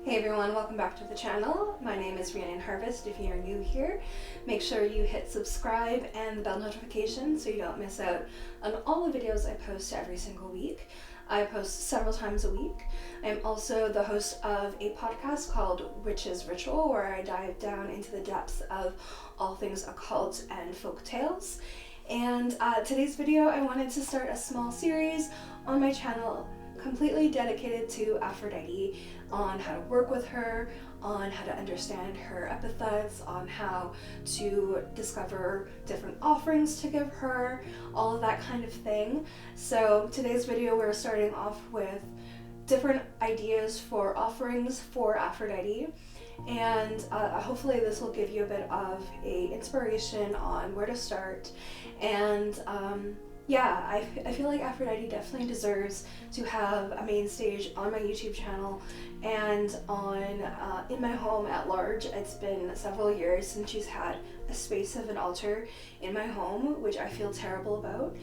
Hey everyone, welcome back to the channel. My name is rhiannonharvest. If you are new here, make sure you hit subscribe and the bell notification so you don't miss out on all the videos I post every single week. I post several times a week. I'm also the host of a podcast called Witch's Ritual, where I dive down into the depths of all things occult and folk tales. And today's video, I wanted to start a small series on my channel completely dedicated to Aphrodite, on how to work with her, on how to understand her epithets, on how to discover different offerings to give her, all of that kind of thing. So today's video we're starting off with different ideas for offerings for Aphrodite, and hopefully this will give you a bit of a inspiration on where to start. And yeah, I feel like Aphrodite definitely deserves to have a main stage on my YouTube channel and on in my home at large. It's been several years since she's had a space of an altar in my home, which I feel terrible about,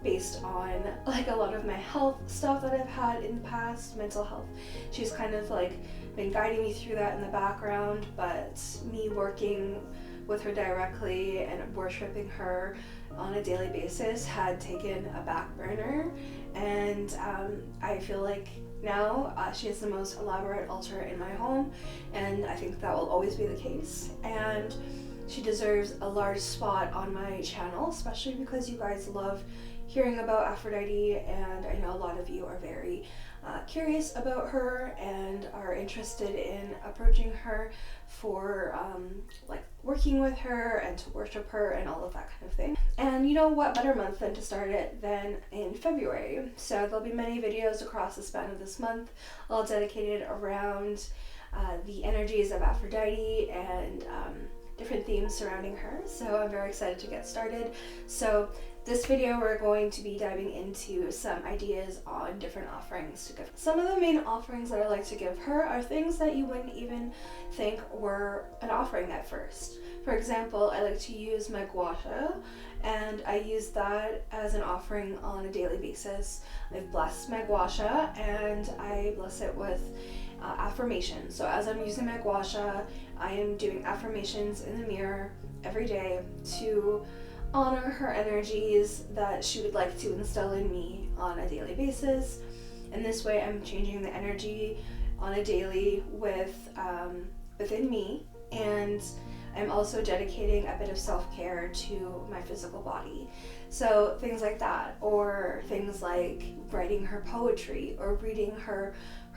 based on like a lot of my health stuff that I've had in the past, mental health. She's kind of like been guiding me through that in the background, but me working with her directly and worshiping her on a daily basis had taken a back burner, and I feel like now she has the most elaborate altar in my home, and I think that will always be the case, and she deserves a large spot on my channel, especially because you guys love hearing about Aphrodite, and I know a lot of you are very curious about her and are interested in approaching her for like working with her and to worship her and all of that kind of thing. And you know what better month than to start it than in February. So there'll be many videos across the span of this month, all dedicated around the energies of Aphrodite and different themes surrounding her. So I'm very excited to get started. So this video we're going to be diving into some ideas on different offerings to give. Some of the main offerings that I like to give her are things that you wouldn't even think were an offering at first. For example, I like to use my gua sha, and I use that as an offering on a daily basis. I've blessed my gua sha and I bless it with affirmations. So as I'm using my gua sha, I am doing affirmations in the mirror every day to honor her energies that she would like to instill in me on a daily basis. And this way I'm changing the energy on a daily within me, and I'm also dedicating a bit of self-care to my physical body. So things like that, or things like writing her poetry or reading her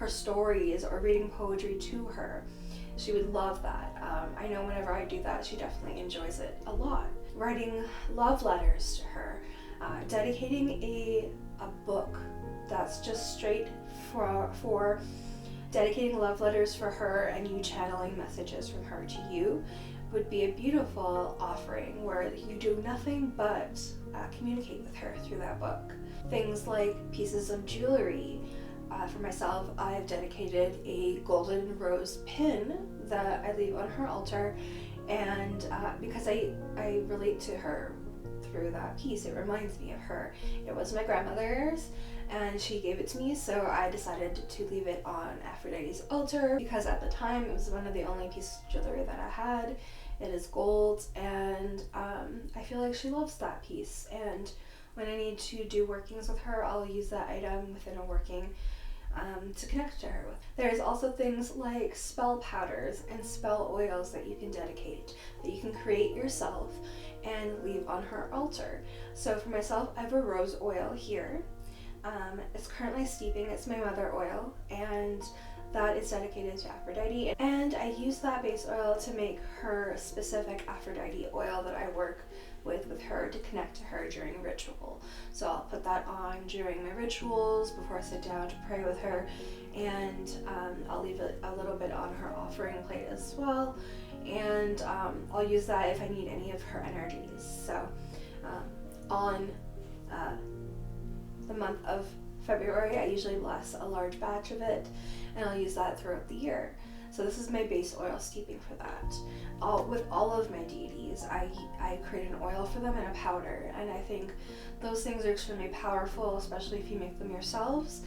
stories or reading poetry to her. She would love that. I know whenever I do that, she definitely enjoys it a lot. Writing love letters to her, dedicating a book that's just straight for dedicating love letters for her and you channeling messages from her to you would be a beautiful offering where you do nothing but communicate with her through that book. Things like pieces of jewelry. For myself, I've dedicated a golden rose pin that I leave on her altar, and because I relate to her through that piece, it reminds me of her. It was my grandmother's and she gave it to me, so I decided to leave it on Aphrodite's altar because at the time it was one of the only pieces of jewelry that I had. It is gold, and I feel like she loves that piece, and when I need to do workings with her, I'll use that item within a working to connect to her with. There's also things like spell powders and spell oils that you can dedicate, that you can create yourself and leave on her altar. So for myself, I have a rose oil here. It's currently steeping. It's my mother oil, and that is dedicated to Aphrodite, and I use that base oil to make her specific Aphrodite oil that I work with her to connect to her during ritual. So I'll put that on during my rituals before I sit down to pray with her, and I'll leave it a little bit on her offering plate as well, and I'll use that if I need any of her energies. So on the month of February, I usually bless a large batch of it, and I'll use that throughout the year. So this is my base oil steeping for that. With all of my deities, I create an oil for them and a powder, and I think those things are extremely powerful, especially if you make them yourselves.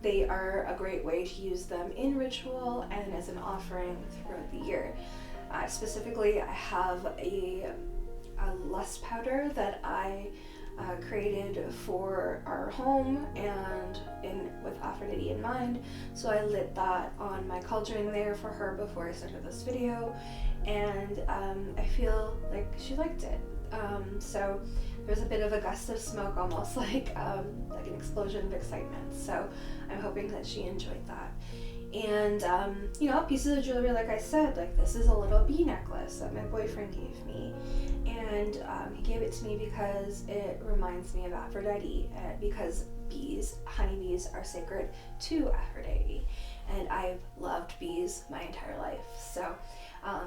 They are a great way to use them in ritual and as an offering throughout the year. Specifically, I have a lust powder that I created for our home and with Aphrodite in mind. So I lit that on my cauldron there for her before I started this video, and I feel like she liked it. So there's a bit of a gust of smoke, almost like an explosion of excitement. So I'm hoping that she enjoyed that. And pieces of jewelry, like I said, like this is a little bee necklace that my boyfriend gave me, and he gave it to me because it reminds me of Aphrodite, because honeybees are sacred to Aphrodite, and I've loved bees my entire life. So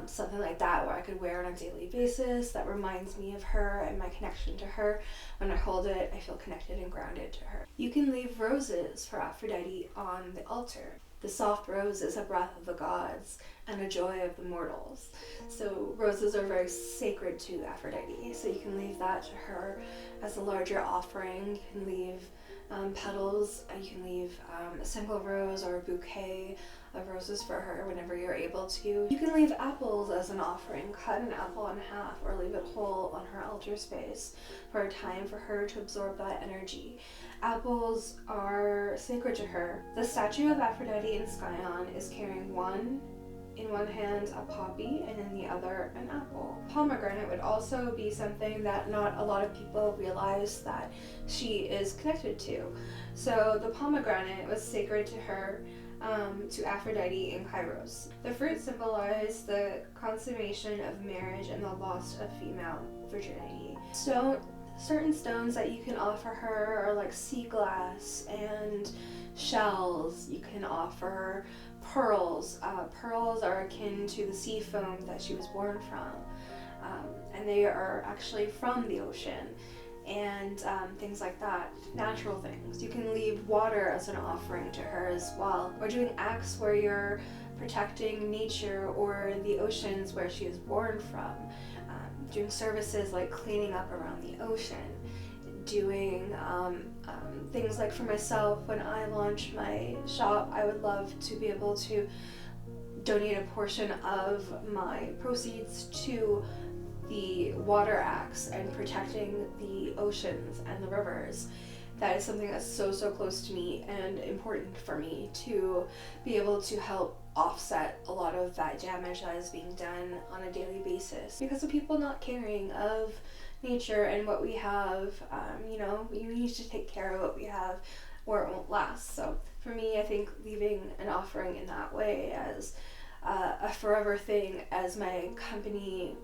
something like that where I could wear it on a daily basis that reminds me of her and my connection to her. When I hold it, I feel connected and grounded to her. You can leave roses for Aphrodite on the altar. The soft rose is a breath of the gods and a joy of the mortals. So roses are very sacred to Aphrodite. So you can leave that to her as a larger offering. You can leave petals. You can leave a single rose or a bouquet of roses for her whenever you're able to. You can leave apples as an offering. Cut an apple in half or leave it whole on her altar space for a time for her to absorb that energy. Apples are sacred to her. The statue of Aphrodite in Skion is carrying in one hand a poppy and in the other an apple. Pomegranate would also be something that not a lot of people realize that she is connected to. So the pomegranate was sacred to her, to Aphrodite in Kairos. The fruit symbolized the consummation of marriage and the loss of female virginity. Certain stones that you can offer her are like sea glass and shells. You can offer pearls. Pearls are akin to the sea foam that she was born from, and they are actually from the ocean, and things like that, natural things. You can leave water as an offering to her as well, or doing acts where you're protecting nature or the oceans where she was born from, doing services like cleaning up around the ocean, doing things like for myself, when I launch my shop, I would love to be able to donate a portion of my proceeds to the water acts and protecting the oceans and the rivers. That is something that's so close to me and important for me to be able to help offset a lot of that damage that is being done on a daily basis because of people not caring of nature and what we have. We need to take care of what we have or it won't last. So for me, I think leaving an offering in that way as a forever thing, as my company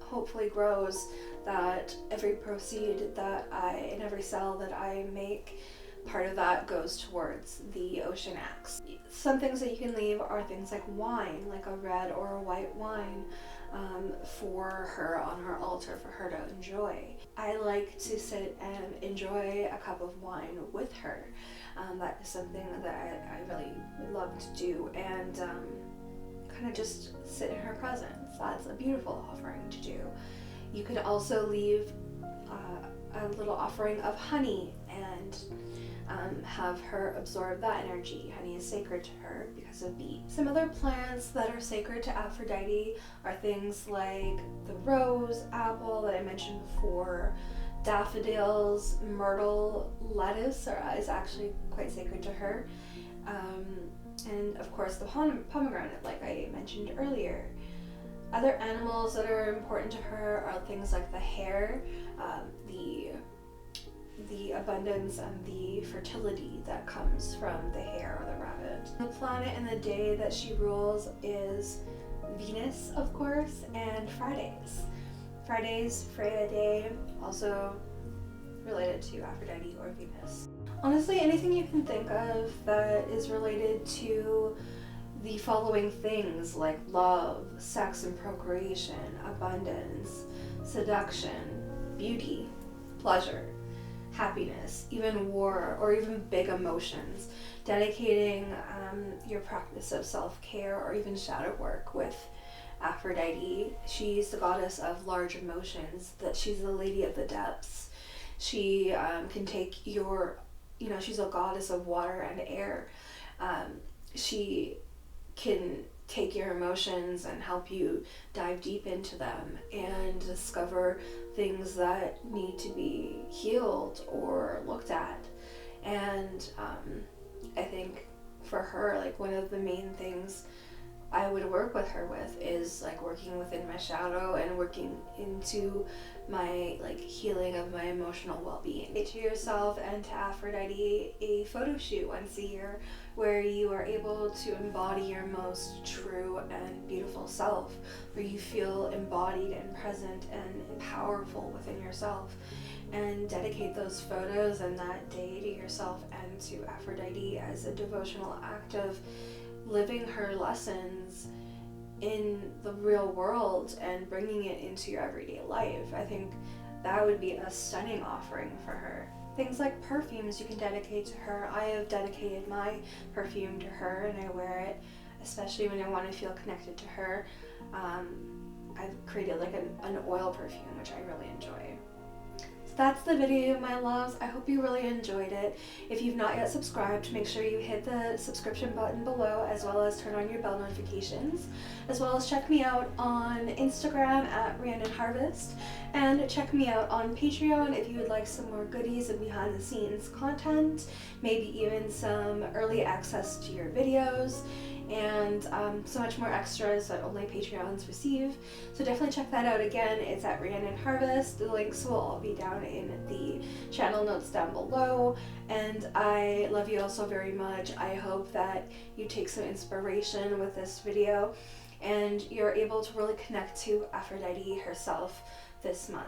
hopefully grows, that every proceed and every sale that I make, part of that goes towards the ocean acts. Some things that you can leave are things like wine, like a red or a white wine, for her on her altar for her to enjoy. I like to sit and enjoy a cup of wine with her. That is something that I really would love to do, and kind of just sit in her presence. That's a beautiful offering to do. You could also leave a little offering of honey and have her absorb that energy. Honey is sacred to her because of bees. Some other plants that are sacred to Aphrodite are things like the rose, apple that I mentioned before, daffodils, myrtle, lettuce is actually quite sacred to her. And of course the pomegranate, like I mentioned earlier. Other animals that are important to her are things like the hare, the abundance and the fertility that comes from the hare or the rabbit. The planet and the day that she rules is Venus, of course, and Fridays. Fridays, Freya Day, also related to Aphrodite or Venus. Honestly, anything you can think of that is related to the following things like love, sex and procreation, abundance, seduction, beauty, pleasure, happiness, even war, or even big emotions. Dedicating your practice of self-care or even shadow work with Aphrodite. She's the goddess of large emotions, that she's the lady of the depths. She can take your you know, she's a goddess of water and air. She can take your emotions and help you dive deep into them and discover things that need to be healed or looked at. And I think for her, like, one of the main things I would work with her with is like working within my shadow and working into my like healing of my emotional well-being. Say to yourself and to Aphrodite a photo shoot once a year where you are able to embody your most true and beautiful self, where you feel embodied and present and powerful within yourself, and dedicate those photos and that day to yourself and to Aphrodite as a devotional act of living her lessons in the real world and bringing it into your everyday life. I think that would be a stunning offering for her. Things like perfumes you can dedicate to her. I have dedicated my perfume to her and I wear it, especially when I want to feel connected to her. I've created like an oil perfume, which I really enjoy. That's the video, my loves. I hope you really enjoyed it. If you've not yet subscribed, make sure you hit the subscription button below, as well as turn on your bell notifications, as well as check me out on Instagram at rhiannonharvest, and check me out on Patreon if you would like some more goodies and behind the scenes content, maybe even some early access to your videos, and so much more extras that only Patreons receive. So definitely check that out. Again, it's at rhiannonharvest. The links will all be down in the channel notes down below. And I love you all so very much. I hope that you take some inspiration with this video and you're able to really connect to Aphrodite herself this month.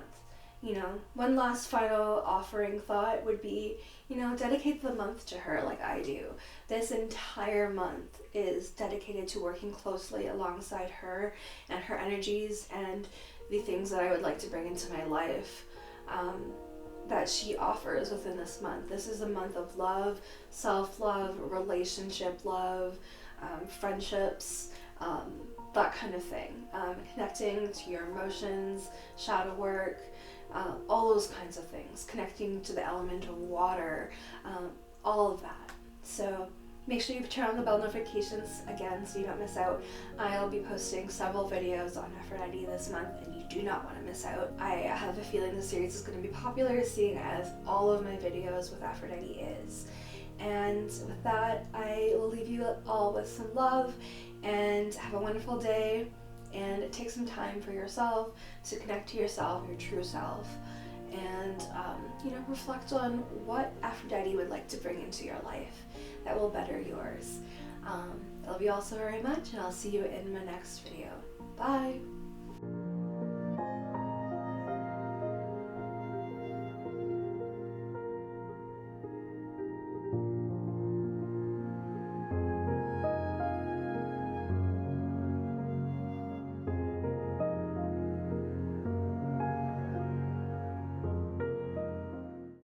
You know, one last final offering thought would be, you know, dedicate the month to her like I do. This entire month is dedicated to working closely alongside her and her energies and the things that I would like to bring into my life that she offers within this month. This is a month of love, self-love, relationship love, friendships, that kind of thing. Connecting to your emotions, shadow work, all those kinds of things, connecting to the element of water, all of that. So make sure you turn on the bell notifications again so you don't miss out. I'll be posting several videos on Aphrodite this month and you do not want to miss out. I have a feeling the series is going to be popular, seeing as all of my videos with Aphrodite is. And with that, I will leave you all with some love and have a wonderful day. And take some time for yourself to connect to yourself, your true self, and you know, reflect on what Aphrodite would like to bring into your life that will better yours. I love you all so very much, and I'll see you in my next video. Bye!